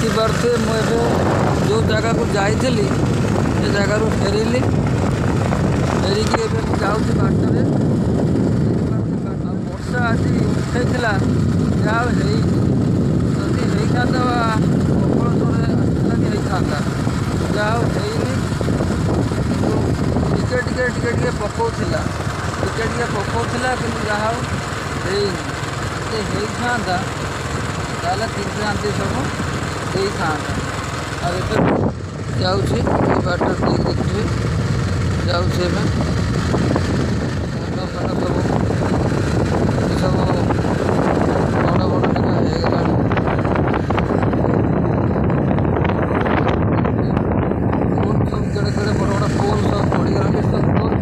देखिपे मुझे जो जगह को जाइली से जगार फेरिली फेरिकी जाऊँगी बाटर वर्षा आज उठे जहाँ जदि होता प्रबल जोर आसला भी होता जहाँ होनी टिके पकाला टिके पकाला कि जहाँ होता ताल किनते सब होता जाऊँगी बाटर देखिए जाऊँगी सब सब बड़ बड़ टिका सब केड़े केड़े बड़ बड़ पोल सब पड़गला सब पोल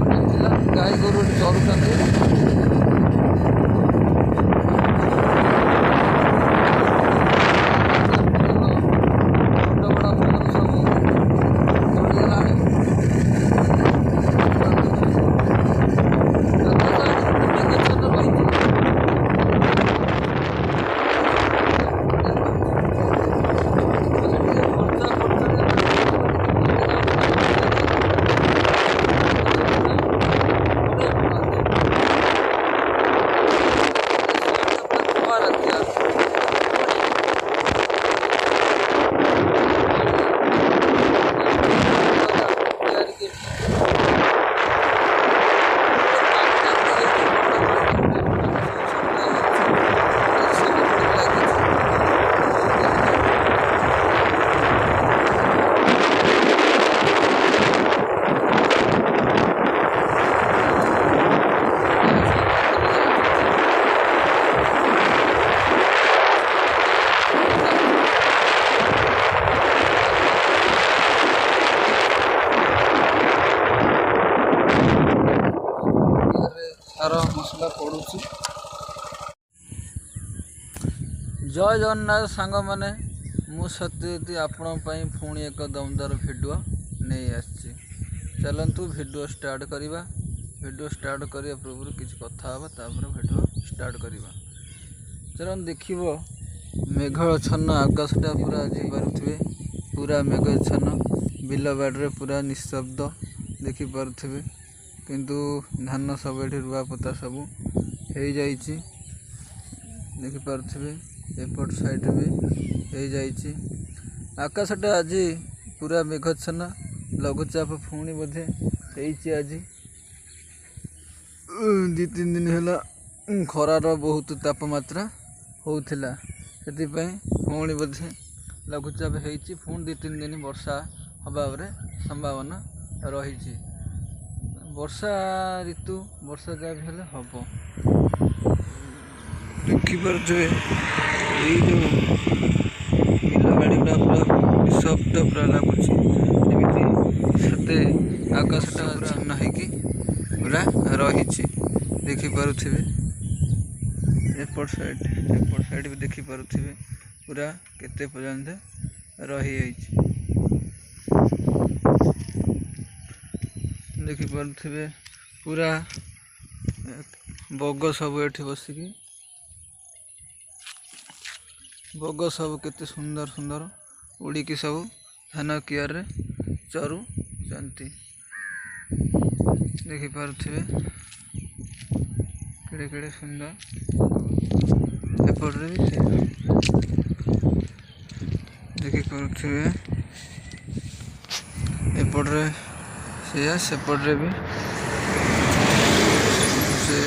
नथिला गाई गोरु चरुंट सार मसला पड़ुची। जय जगन्नाथ सांग मैंने मुझे आपण पुणी एक दमदार भिडियो नहीं आसी चलतु भिडियो स्टार्ट करवा। भिडियो स्टार्ट करने पूर्व किसी कथा हाँ भिडियो स्टार्ट करवा। चलन देख मेघाच्छन्न आकाशटा पूरा जापे पूरा मेघाच्छन्न बिल बाड़े पूरा निशब्द देखिपे किंतु धान सब ये रुआपोता सब हो देखिपे एपट साइड भी हो जाइए। आकाशटा आज पूरा मेघाच्छन्न लघुचाप पुणी बोधे आज 2-3 दिन है खरार बहुत तापमात्रा होता से पुणी बोधे लघुचाप होती पुणी 2-3 दिन वर्षा हबार संभावना रही। वर्षा ऋतु वर्षा जहाँ भी हेले हम देखिपार जो बिलबाड़ी गुड़ा पूरा निशब्द पूरा लगुच आकाशटा छन्न होरा रही देखिपे एपट साइड भी देखिपे पूरा केते पर्यंत रही देखिपे पूरा बग सब ये बसिकी बग सब केते सुंदर सुंदर उड़ीकी सब धान कियार चरुचंती देखिपे केड़े केड़े सुंदर एपटे भी देखिपे एपटे से सेपटे भी से